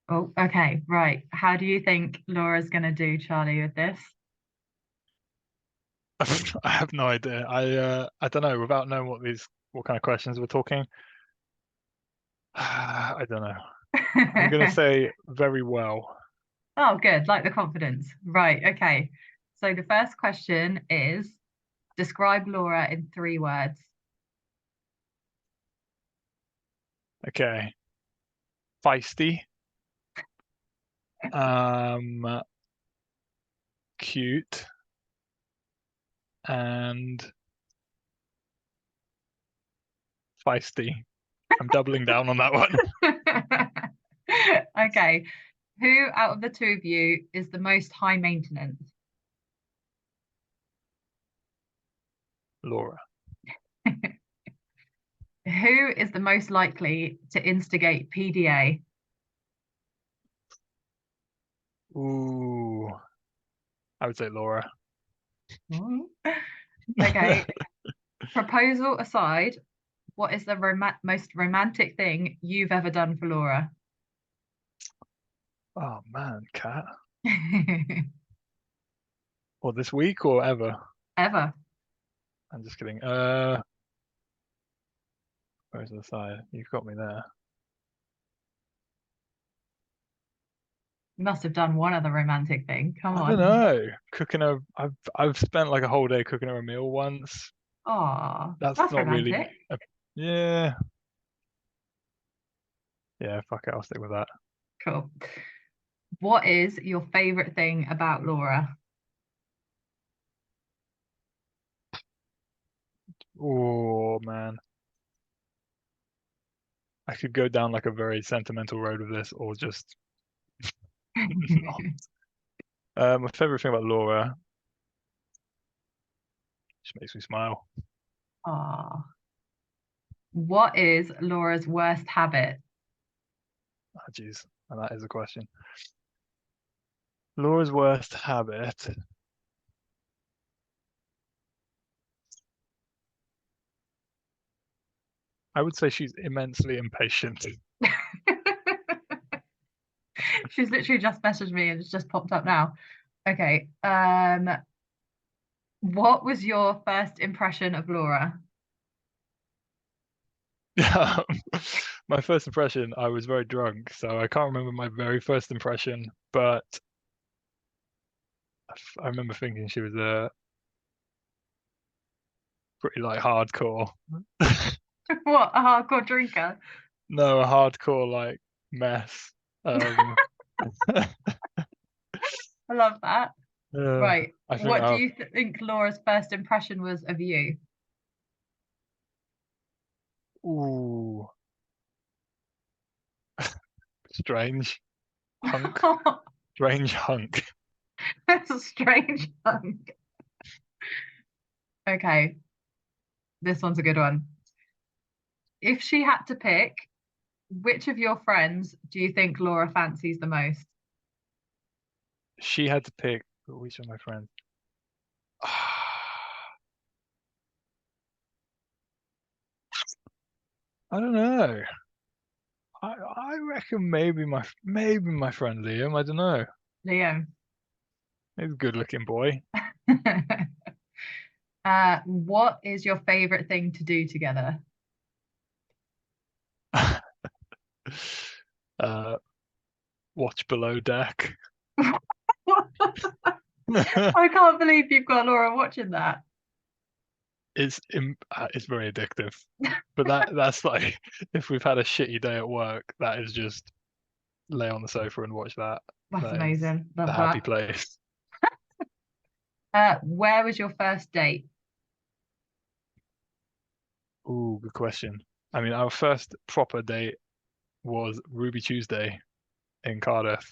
Oh, okay, right. How do you think Laura's gonna do, Charlie, with this? I have no idea. I don't know. Without knowing what kind of questions we're talking, I don't know. I'm gonna say very well. Oh, good. Like the confidence. Right. Okay. So the first question is describe Laura in 3 words. Okay. Feisty. Um, Cute and feisty. I'm doubling down on that one. Okay. Who out of the two of you is the most high maintenance? Laura. Who is the most likely to instigate PDA? Ooh, I would say Laura. Ooh. Okay. Proposal aside, what is the most romantic thing you've ever done for Laura? Oh man, Cat. Or this week or ever? Ever. I'm just kidding. Where's the side? You've got me there. You must have done one other romantic thing. Come I don't on. know. Cooking a. I've spent like a whole day cooking her a meal once. Oh, That's that's not really. romantic. Yeah. Yeah. Fuck it. I'll stick with that. Cool. What is your favorite thing about Laura? Oh man. I could go down like a very sentimental road with this, or just not. My favorite thing about Laura, just makes me smile. Oh, what is Laura's worst habit? Ah, jeez, and that is a question. Laura's worst habit. I would say she's immensely impatient. She's literally just messaged me and it's just popped up now. Okay. What was your first impression of Laura? Um, my first impression, I was very drunk, so I can't remember my very first impression, but I remember thinking she was a pretty like hardcore. What, a hardcore drinker? No, a hardcore like mess. Um, I love that. uh, Right. I think What do I, you think Laura's first impression was of you? ooh, strange hunk, strange hunk. That's a strange one. Okay, this one's a good one. If she had to pick, which of your friends do you think Laura fancies the most? She had to pick which of my friends. I don't know. I reckon maybe my friend Liam. I don't know. Liam. He's a good looking boy. What is your favorite thing to do together? uh, Watch Below Deck. I can't believe you've got Laura watching that. It's very addictive. But that's like if we've had a shitty day at work, that is just lay on the sofa and watch that. That's That is amazing. the Love happy that. place. Where was your first date? Ooh, good question. I mean, our first proper date was Ruby Tuesday in Cardiff.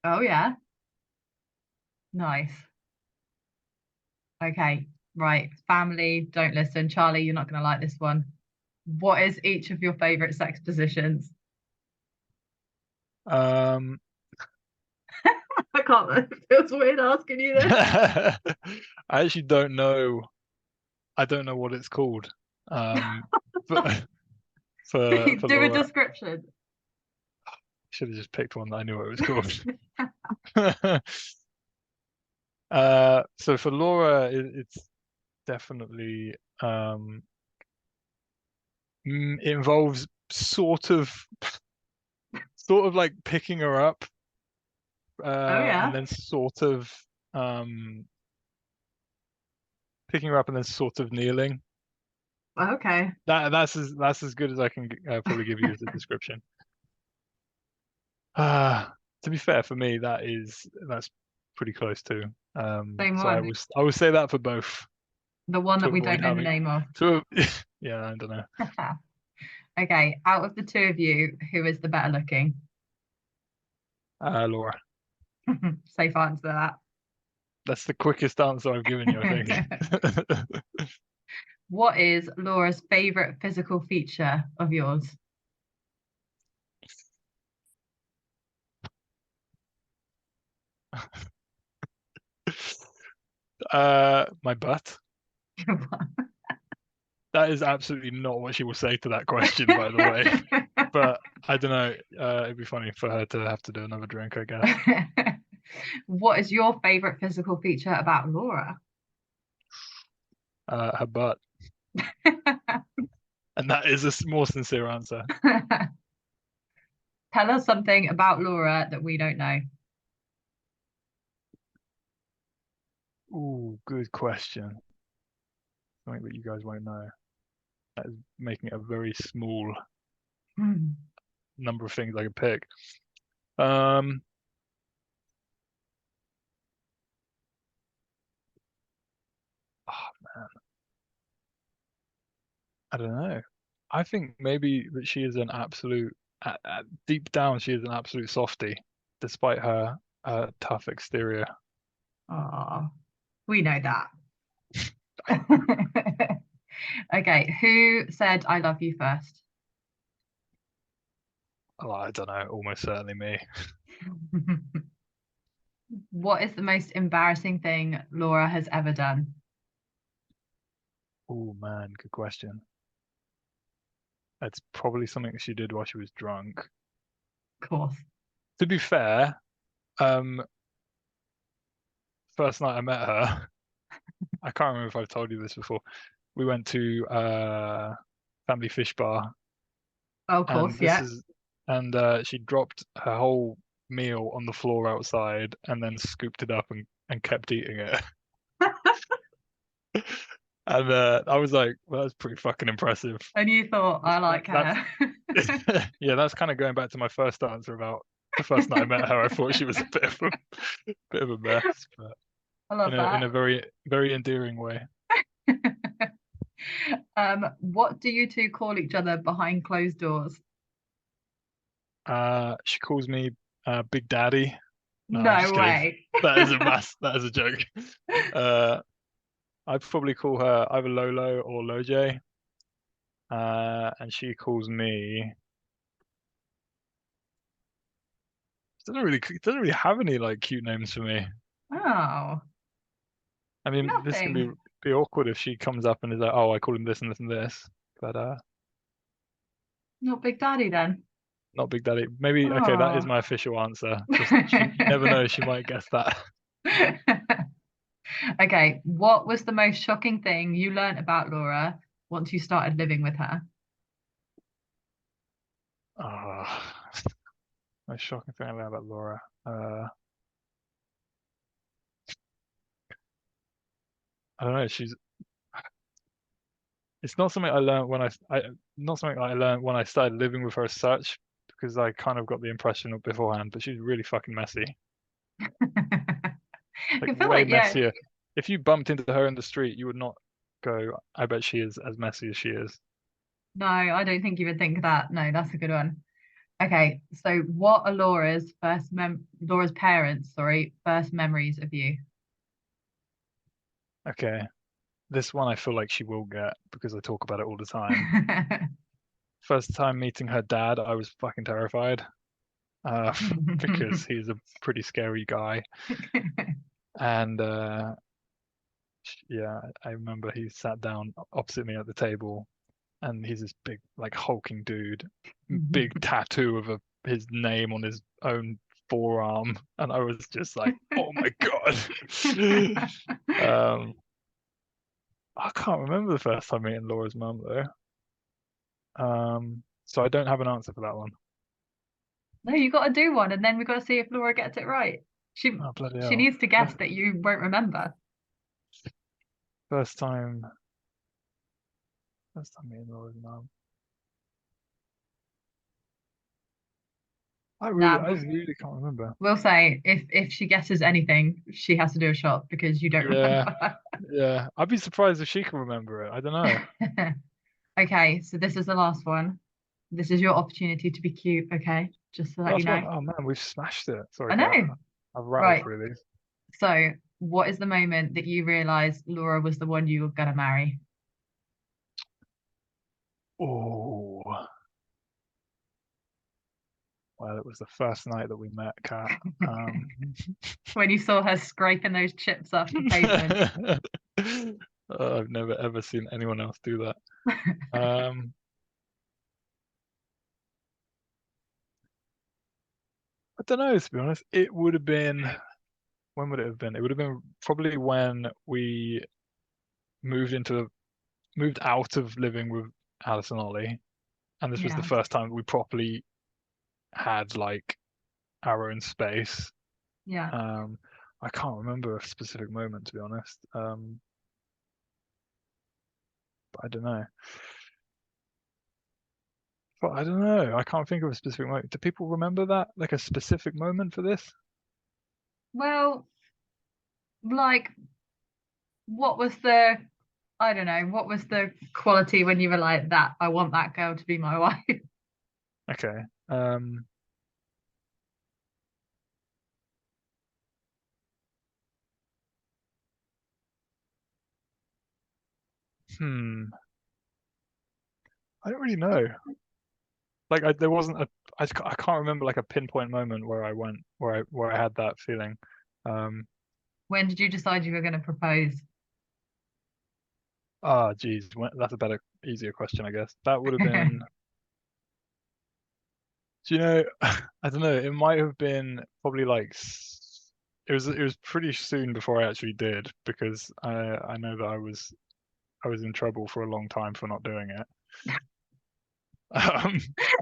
Oh yeah, nice. Okay, right. Family, don't listen. Charlie, you're not going to like this one. What is each of your favorite sex positions? Um, I can't. It feels weird asking you this. I actually don't know. I don't know what it's called. Um, for for Do a Laura, description. Should have just picked one that I knew what it was called. So for Laura, it's definitely it involves sort of like picking her up, Oh yeah. and then sort of picking her up and then sort of kneeling. Okay. That's as good as I can probably give you as a description. To be fair, for me, that's pretty close too. Same So one. I will say that for both The one to that we avoid don't know the having name of. to yeah, I don't know. Okay, out of the two of you, who is the better looking? Laura, Safe answer that's the quickest answer I've given you, I that. think. What is Laura's favorite physical feature of yours? My butt. That is absolutely not what she will say to that question, by the way. But I don't know. It'd be funny for her to have to do another drink, I guess. What is your favorite physical feature about Laura? Her butt. And that is a more sincere answer. Tell us something about Laura that we don't know. Ooh, good question. Something that you guys won't know. That is making it a very small number of things I could pick. Um, oh man, I don't know. I think maybe that she is an absolute, deep down, she is an absolute softie, despite her tough exterior. Oh, we know that. Okay, who said I love you first? Oh, I don't know, almost certainly me. What is the most embarrassing thing Laura has ever done? Oh man, good question. It's probably something she did while she was drunk. Of course. To be fair, um, first night I met her, I can't remember if I've told you this before. We went to Family Fish Bar, Oh, of and course, yeah. she dropped her whole meal on the floor outside and then scooped it up and kept eating it. And I was like, well, that's pretty fucking impressive. And you thought, I like That's her. yeah, that's kind of going back to my first answer about the first night I met her. I thought she was a bit of a mess, but I love in that. a very endearing way. What do you two call each other behind closed doors? She calls me Big Daddy. No, I'm No just kidding. way. That is a mass. That is a joke. I'd probably call her either Lolo or Loj. And she calls me. It doesn't really have any like cute names for me. Oh, I mean, this can nothing. be awkward if she comes up and is like, "Oh, I call him this and this and this," but Not Big Daddy then. not Big Daddy. Maybe okay, that is Oh. my official answer. Just you never know, she might guess that. Okay, what was the most shocking thing you learnt about Laura once you started living with her? Oh, most shocking thing I learned about Laura. I don't know. It's not something I learned when not something I learned when I started living with her as such, because I kind of got the impression of beforehand, but she's really fucking messy. Like I feel way like, yeah, messier. If you bumped into her in the street, you would not go, I bet she is as messy as she is. no, I don't think you would think that. No, that's a good one. Okay, so what are Laura's parents, sorry, first memories of you? Okay. This one I feel like she will get because I talk about it all the time. First time meeting her dad, I was fucking terrified. Because he's a pretty scary guy. And yeah, I remember he sat down opposite me at the table, and he's this big, like hulking dude, big tattoo of his name on his own forearm, and I was just like, oh my god. I can't remember the first time meeting Laura's mum though. So I don't have an answer for that one. No, you got to do one, and then we got to see if Laura gets it right. She Oh bloody she hell! needs to guess that you won't remember. First time meeting Laura's mum. I Nah, really can't remember. we'll say if she guesses anything, she has to do a shot because you don't Yeah, remember. yeah. I'd be surprised if she can remember it. I don't know. Okay, so this is the last one. This is your opportunity to be cute, okay? Just to let you Last know. one. Oh man, we've smashed it. Sorry, I Kat. know. I've rattled Right. through these. So, what is the moment that you realized Laura was the one you were gonna marry? Oh, well, it was the first night that we met, Kat. When you saw her scraping those chips off the pavement. I've never ever seen anyone else do that. I don't know, to be honest. It would have been, when would it have been? It would have been probably when we moved out of living with Alice and Ollie, and this was the Yeah. first time we properly had like our own space. Yeah. I can't remember a specific moment, to be honest. But I don't know. But I don't know. I can't think of a specific moment. Do people remember that? Like a specific moment for this? Well, like, what was the, I don't know, what was the quality when you were like that? I want that girl to be my wife. Okay. Hmm. I don't really know. Like there wasn't a. I can't remember like a pinpoint moment where I went where I had that feeling. Um. When did you decide you were going to propose? Geez. That's a better, easier question, I guess. That would have been. Do you know? I don't know. It might have been probably like. It was pretty soon before I actually did, because I know that I was in trouble for a long time for not doing it.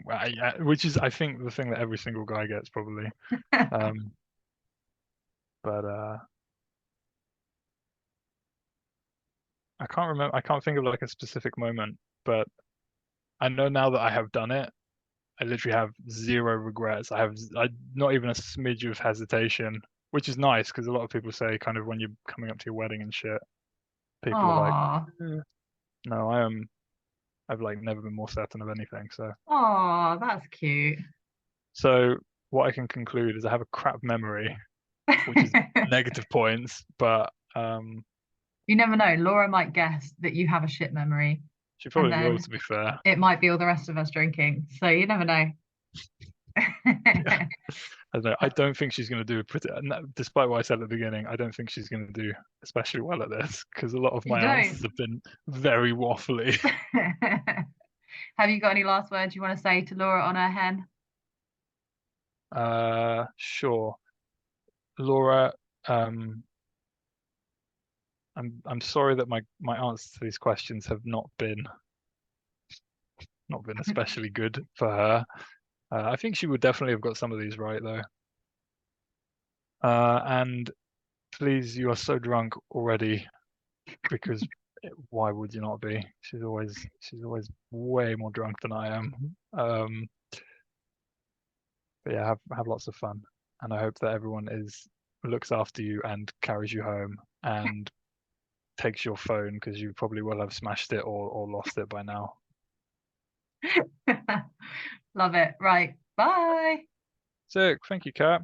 Well, yeah, which is I think the thing that every single guy gets probably. But I can't remember. I can't think of like a specific moment, but I know now that I have done it. I literally have zero regrets. Not even a smidge of hesitation, which is nice because a lot of people say kind of when you're coming up to your wedding and shit, people are like, Aw, no, I've like never been more certain of anything. aw, that's cute. So what I can conclude is I have a crap memory, which is negative points, but You never know. Laura might guess that you have a shit memory, she and probably will, then to be fair. it might be all the rest of us drinking. So you never know. Yeah. I don't know. I don't think she's going to do pretty. Despite what I said at the beginning, I don't think she's going to do especially well at this because a lot of You my don't. answers have been very waffly. Have you got any last words you want to say to Laura on her hen? Sure, Laura. I'm sorry that my answers to these questions have not been especially good for her. I think she would definitely have got some of these right though. And please, you are so drunk already, because why would you not be? She's always way more drunk than I am. But yeah, have lots of fun, and I hope that everyone looks after you and carries you home and takes your phone because you probably will have smashed it or lost it by now. Love it. Right. Bye. Sick. Thank you, Kat.